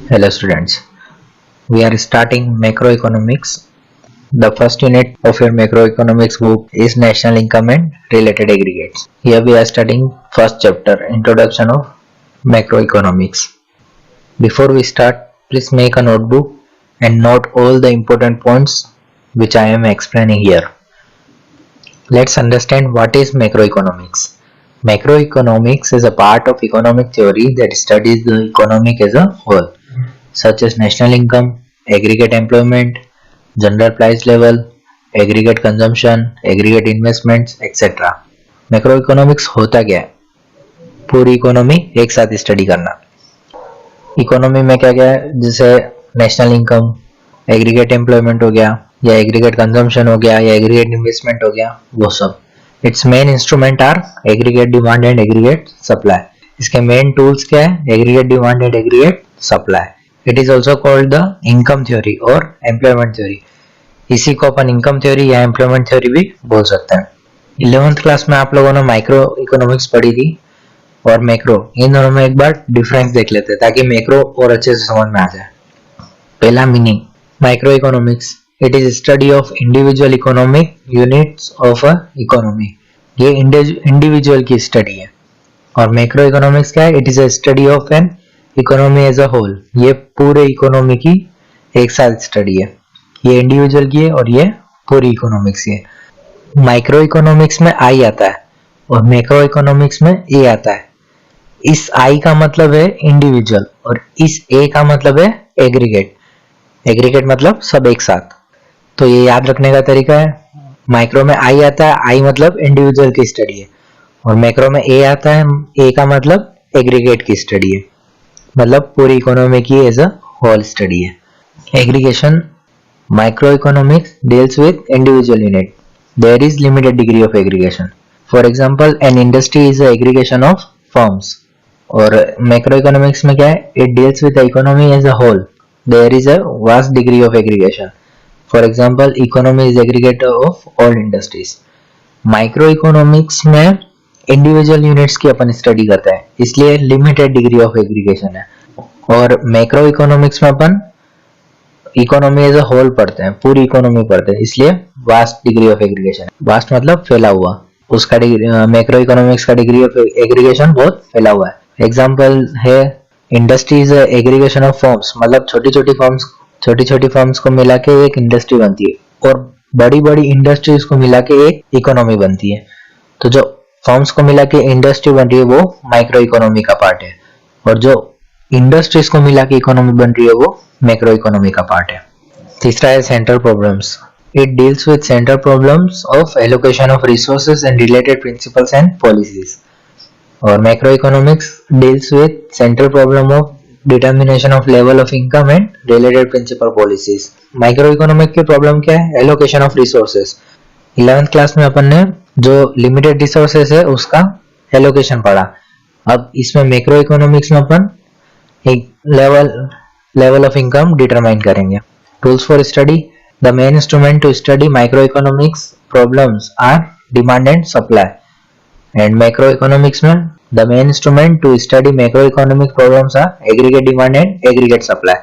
Hello students, we are starting macroeconomics. The first unit of your macroeconomics book is national income and related aggregates. Here we are studying first chapter, introduction of macroeconomics. Before we start, please make a notebook and note all the important points which I am explaining here. Let's understand what is macroeconomics. Macroeconomics is a part of economic theory that studies the economic as a whole, such as national income, aggregate employment, general price level, aggregate consumption, aggregate investments, etc. Macroeconomics होता क्या है? पूरी economy एक साथ study करना. Economy में क्या क्या है, जैसे नेशनल इनकम, एग्रीगेट एम्प्लॉयमेंट हो गया, या एग्रीगेट कंजम्पशन हो गया, या एग्रीगेट इन्वेस्टमेंट हो गया, वो सब. Its main instrument are aggregate demand and aggregate supply. इसके मेन टूल्स क्या है? Aggregate demand and aggregate supply. It is also called the income theory और एम्प्लॉयमेंट थ्योरी. इसी को अपन इनकम थ्योरी या एम्प्लॉयमेंट थ्योरी भी बोल सकते हैं. 11th क्लास में आप लोगों ने माइक्रो इकोनॉमिक्स पढ़ी थी और मैक्रो, इन दोनों में एक बार डिफरेंस देख लेते हैं ताकि मैक्रो और अच्छे से समझ में आ जाए. पहला meaning, micro economics it is study of individual economic units of a economy. ये इंडिविजुअल की स्टडी है. और मैक्रो इकोनॉमिक्स क्या है? It is a study of an economy as a whole. ये पूरे इकोनॉमी की एक साथ स्टडी है. ये इंडिविजुअल की है और ये पूरी इकोनॉमिक्स की है. माइक्रो इकोनॉमिक्स में आई आता है और मैक्रो इकोनॉमिक्स में ए आता है. इस आई का मतलब है इंडिविजुअल और इस ए का मतलब है एग्रीगेट. एग्रीगेट मतलब सब एक साथ. तो ये याद रखने का तरीका है. माइक्रो में आई आता है, आई मतलब इंडिविजुअल की स्टडी है, और मैक्रो में ए आता है, ए का मतलब एग्रीगेट की स्टडी है, मतलब पूरी इकोनॉमी की एज अ होल स्टडी है. Aggregation, micro economics deals with individual unit. There is limited degree of aggregation. For example, an industry is a aggregation of firms. और मैक्रो इकोनॉमिक्स में क्या है? It deals with the economy as a whole. There is a vast degree of aggregation. For example, economy is aggregator of all industries. Micro economics में individual units की अपन study करते हैं, इसलिए लिमिटेड डिग्री ऑफ एग्रीगेशन है. और macro economics में अपन economy as a whole पढ़ते हैं, पूरी इकोनॉमी पढ़ते हैं, इसलिए वास्ट डिग्री ऑफ एग्रीगेशन है. वास्ट मतलब फैला हुआ. उसका मैक्रो इकोनॉमिक्स का डिग्री ऑफ एग्रीगेशन बहुत फैला हुआ है. एग्जाम्पल है, industry is aggregation of firms, मतलब छोटी छोटी फर्म्स को मिला के एक इंडस्ट्री बनती है, और बड़ी बड़ी इंडस्ट्रीज को मिला के एक इकोनॉमी बनती है. तो जो फर्म्स को मिला के इंडस्ट्री बन रही है वो माइक्रो इकोनॉमी का पार्ट है, और जो इंडस्ट्रीज को मिला के इकोनॉमी बन रही है वो मैक्रो इकोनॉमी का पार्ट है. तीसरा है central problems. It deals with central problems of allocation of resources and related principles and policies. और macro economics deals with central problem of determination of level of income and related principle policies. Micro economic की problem क्या है? Allocation of resources. 11th class में अपन ने जो limited resources है उसका allocation पढ़ा. अब इसमें मैक्रो इकोनॉमिक्स में अपन एक लेवल ऑफ इनकम डिटरमाइन करेंगे. Tools for study. The main instrument to study micro economics problems are demand and supply. And macro economics में the main instrument to study macroeconomic problems are aggregate demand and aggregate supply.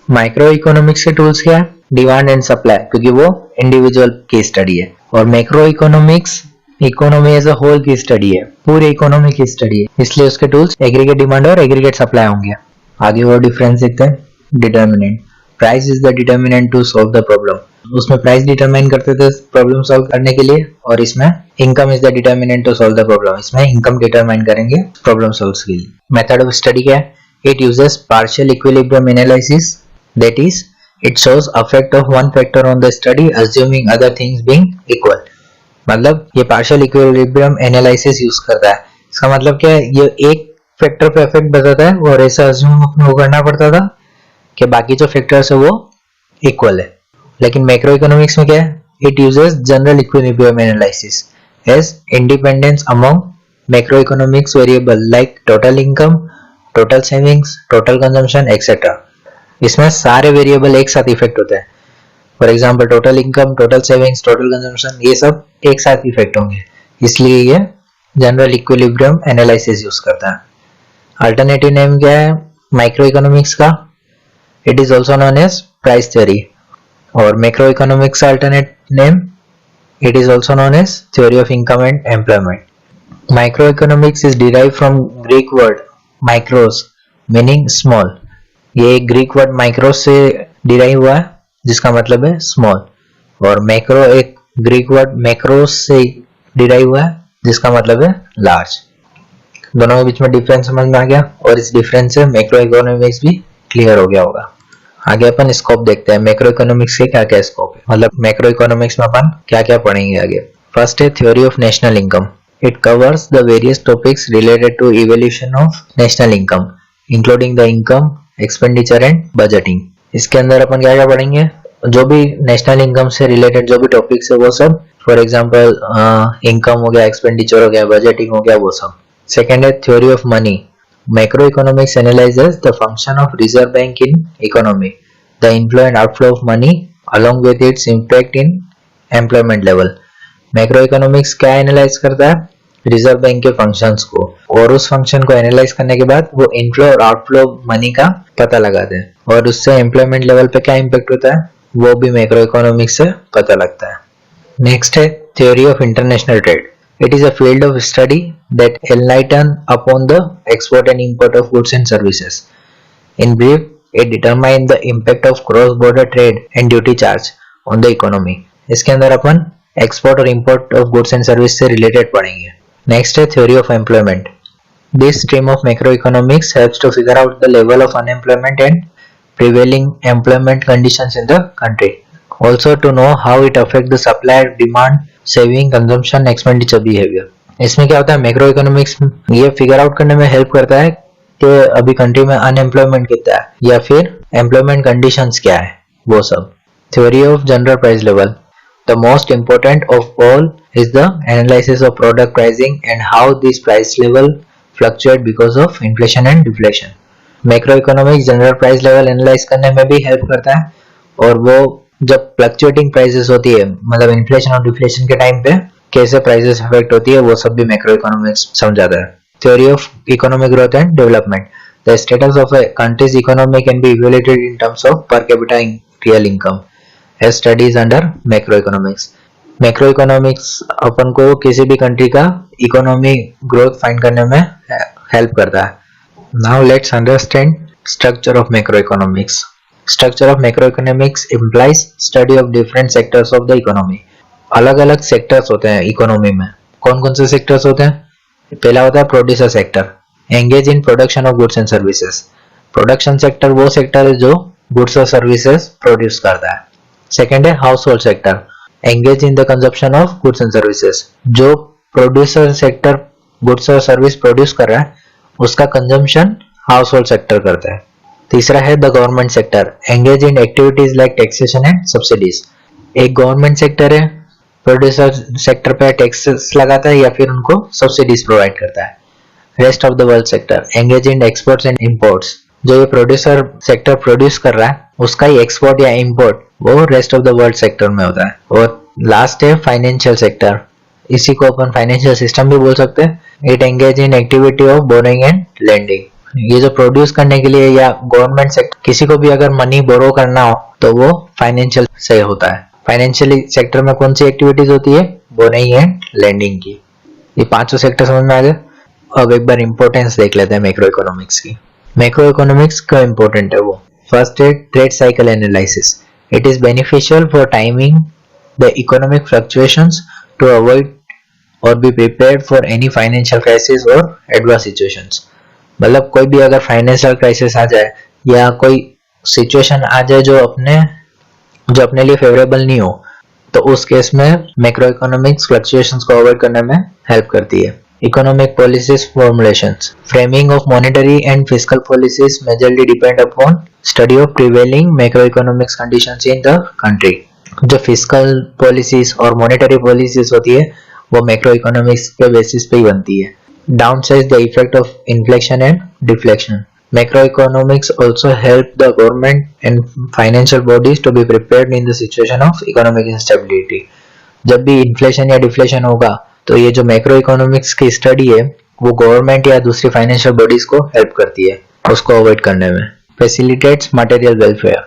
Micro economics के tools क्या है? Demand and supply, क्योंकि वो individual की study है. और macro economics economy as a whole की स्टडी है, पूरी इकोनॉमी की स्टडी है, इसलिए उसके टूल्स एग्रीगेट डिमांड और एग्रीगेट सप्लाई होंगे. आगे वो डिफरेंस देखते हैं. Determinant. Price is the determinant to solve the problem. उसमें प्राइस डिटरमाइन करते थे प्रॉब्लम सॉल्व करने के लिए, और इसमें income is the determinant to solve the problem. इसमें इनकम डिटरमाइन करेंगे प्रॉब्लम सॉल्व के लिए. मेथड ऑफ स्टडी क्या है? It uses partial equilibrium analysis, that is it shows affect of one factor on the study assuming other things being equal. मतलब ये partial equilibrium analysis use करता है. इसका मतलब क्या है? ये एक फैक्टर पे इफेक्ट बताता है और ऐसा अज्यूम अपने को करना पड़ता था कि बाकी जो फैक्टर्स है वो इक्वल है. लेकिन मैक्रो इकोनॉमिक्स में क्या है? It uses general equilibrium analysis as independence among macro economics variable like total income, total savings, total consumption etcetera. इसमें सारे वेरिएबल एक साथ इफेक्ट होते हैं. For example, total income, total savings, total consumption, ये सब एक साथ इफेक्ट होंगे, इसलिए ये जनरल इक्विलिब्रियम एनालिसिस यूज करता है. अल्टरनेटिव नेम क्या है माइक्रो इकोनॉमिक्स का? It is also known as price theory or macroeconomics alternate name. It is also known as theory of income and employment. Microeconomics is derived from Greek word micros meaning small. ये Greek word micro से derive हुआ है जिसका मतलब है small, और macro एक Greek word macros से डिराइव हुआ है जिसका मतलब है लार्ज। दोनों के बीच में डिफरेंस समझ में आ गया और इस डिफरेंस से मैक्रो इकोनॉमिक्स भी क्लियर हो गया होगा। आगे अपन स्कोप देखते हैं, मैक्रो इकोनॉमिक्स के क्या क्या स्कोप है, मतलब मैक्रो इकोनॉमिक्स में अपन क्या क्या पढ़ेंगे आगे। फर्स्ट है theory of national income. It covers the various topics related to evolution of national income including the income, expenditure and budgeting. इसके अंदर अपन क्या क्या पढ़ेंगे, जो भी नेशनल इनकम से रिलेटेड जो भी टॉपिक्स है वो सब, फॉर एग्जांपल इनकम हो गया, एक्सपेंडिचर हो गया, बजटिंग हो गया, वो सब। सेकेंड है theory of money. Macro economics analyses the function of reserve bank in economy, the inflow and outflow of money along with its impact in employment level. Macro economics क्या analyse करता है, reserve bank के functions को, और उस function को analyse करने के बाद वो इनफ्लो और आउटफ्लो मनी का पता लगाते हैं, और उससे एम्प्लॉयमेंट लेवल पे क्या इम्पैक्ट होता है वो भी मैक्रो इकोनॉमिक्स से पता लगता है। नेक्स्ट है theory of international trade. It is a field of study that enlighten upon the export and import of goods and services. In brief, it determine the impact of cross border trade and duty charge on the economy. इसके अंदर अपन export और import of goods and service से related पढ़ेंगे। Next है theory of employment. This stream of macroeconomics helps to figure out the level of unemployment and prevailing employment conditions in the country. Also to know how it affects the supply, demand, saving, consumption, expenditure behavior. इसमें क्या होता है, macro economics ये figure out करने में help करता है कि अभी कंट्री में अनएम्प्लॉयमेंट कितना है या फिर एम्प्लॉयमेंट कंडीशंस क्या है, वो सब। Theory of general price level. The most important of all is the analysis of product pricing and how these price level fluctuate because of inflation and deflation. Macroeconomics general price level analyze करने में भी help करता है, और वो जब fluctuating prices होती है, मतलब inflation और deflation के टाइम पे कैसे prices affect होती है, वो सब भी macroeconomics समझाता है। Theory of economic growth and development. The status of a country's economy can be evaluated in terms of per capita real income. as studies under macroeconomics. Macroeconomics अपन को किसी भी कंट्री का इकोनॉमी ग्रोथ फाइंड करने में help करता है। Now let's understand structure of macroeconomics. Structure of macroeconomics implies study of different sectors of the economy. अलग अलग सेक्टर्स होते हैं इकोनॉमी में। कौन कौन से सेक्टर्स होते हैं? पहला होता है producer sector, engage in production of goods and services. Production sector वो सेक्टर है जो गुड्स और सर्विसेज प्रोड्यूस करता है। सेकेंड है house hold sector, engage in the consumption of goods and services. जो प्रोड्यूसर सेक्टर गुड्स और सर्विस प्रोड्यूस कर रहा है उसका कंजम्पशन हाउस होल्ड सेक्टर करता है। तीसरा है the government sector, engage in activities like taxation and subsidies. एक गवर्नमेंट सेक्टर है, प्रोड्यूसर सेक्टर पे टैक्सेस लगाता है या फिर उनको सब्सिडीज प्रोवाइड करता है। Rest of the world sector, engage in exports and imports. जो ये प्रोड्यूसर सेक्टर प्रोड्यूस कर रहा है उसका ही एक्सपोर्ट या इंपोर्ट वो rest of the world sector में होता है। और लास्ट है फाइनेंशियल सेक्टर, इसी को अपन फाइनेंशियल सिस्टम भी बोल सकते हैं। It engage in activity of borrowing and lending. ये जो प्रोड्यूस करने के लिए या गवर्नमेंट सेक्टर किसी को भी अगर मनी बोरो करना हो तो वो फाइनेंशियल से होता है। फाइनेंशियल सेक्टर में कौन सी एक्टिविटीज होती है? बोरोइंग एंड लेंडिंग की। ये पांचों सेक्टर समझ में आ गए। अब एक बार इंपॉर्टेंस देख लेते हैं मैक्रो इकोनॉमिक्स की। मैक्रो इकोनॉमिक्स का इंपॉर्टेंट है वो। फर्स्ट है trade cycle analysis. It is beneficial for timing the economic fluctuations to avoid और be prepared for any financial crisis और एडवर्स सिचुएशंस। मतलब कोई भी अगर फाइनेंशियल क्राइसिस आ जाए या कोई सिचुएशन आ जाए जो अपने लिए फेवरेबल नहीं हो, तो उस केस में मैक्रो इकोनॉमिक्स फ्लक्चुएशंस को अवॉइड करने में हेल्प करती है। Economic policies formulations, framing of monetary and fiscal policies majorly depend upon study of prevailing macro economics conditions in the country. जो फिस्कल पॉलिसीज और मॉनेटरी पॉलिसीज होती है वो मैक्रो इकोनॉमिक्स के बेसिस पे ही बनती है। Downsize the effect of inflation and deflation. Macroeconomics also help the government and financial bodies to be prepared in the situation of economic instability. जब भी इन्फ्लेशन या डिफ्लेशन होगा तो ये जो मैक्रो इकोनॉमिक्स की स्टडी है वो गवर्नमेंट या दूसरी फाइनेंशियल बॉडीज को हेल्प करती है उसको अवॉइड करने में। facilitates material welfare.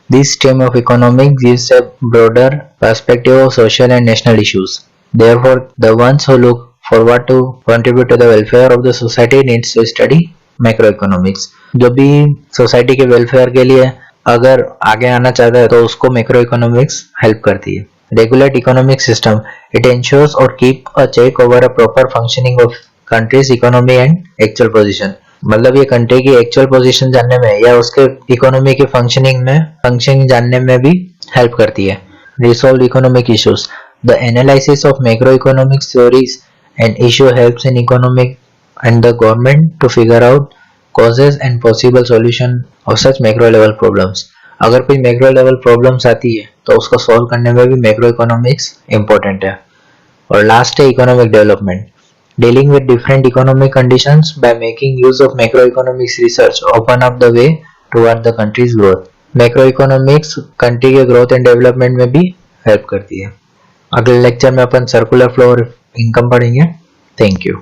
This stream of economics gives a broader perspective of social and national issues. Therefore, the ones who look forward to contribute to the welfare of the society needs to study macroeconomics. जो भी society के welfare के लिए अगर आगे आना चाहता है तो उसको मैक्रोइकोनॉमिक्स हेल्प करती है. Regulate economic system. It ensures or keep a check over a proper functioning of country's economy and actual position. मतलब ये कंट्री की एक्चुअल पोजीशन जानने में या उसके इकोनॉमी के फंक्शनिंग जानने में भी हेल्प करती है. Resolve economic issues. The analysis of macroeconomic theories and issue helps in economic and the government to figure out causes and possible solution of such macro level problems. अगर कोई macro level problems आती है तो उसको solve करने में भी macro economics important है. और लास्ट है economic development. Dealing with different economic conditions by making use of macro economics research open up the way toward the countries growth. Macro economics country के ग्रोथ एंड डेवलपमेंट में भी help करती है. अगले lecture में अपन circular flow और income पढ़ेंगे. Thank you.